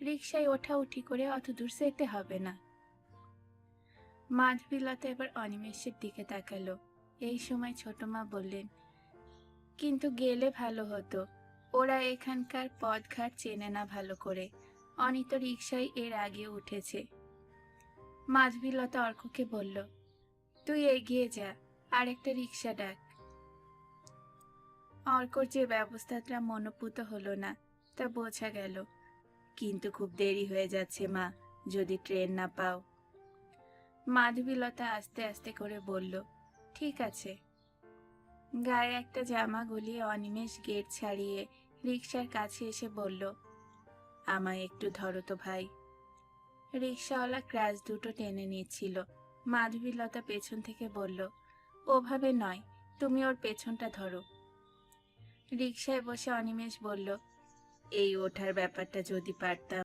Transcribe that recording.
রিকশায় ওঠাউঠি করে অত দূর যেতে হবে না। মাধবীলতা এবার অনিমেষের দিকে তাকালো। এই সময় ছোট মা বললেন, কিন্তু গেলে ভালো হতো, ওরা এখানকার পথঘাট চেনে না ভালো করে। অনি তো রিকশায় এর আগে উঠেছে। মাধবীলতা অর্ককে বলল, তুই এগিয়ে যা, আর একটা রিকশা ডাক। অর্কর যে ব্যবস্থাটা মনোপুত হলো না তা বোঝা গেল। কিন্তু খুব দেরি হয়ে যাচ্ছে মা, যদি ট্রেন না পাও। মাধবীলতা আস্তে আস্তে করে বলল, ঠিক আছে। গায়ে একটা জামা গলিয়ে অনিমেষ গেট ছাড়িয়ে রিকশার কাছে এসে বলল, আমায় একটু ধরো তো ভাই। রিকশাওয়ালা ক্রাচ দুটো টেনে নিচ্ছিল। মাধবীলতা পেছন থেকে বলল, ওভাবে নয়, তুমি ওর পেছনটা ধরো। রিকশায় বসে অনিমেষ বলল, এই ওঠার ব্যাপারটা যদি পারতাম।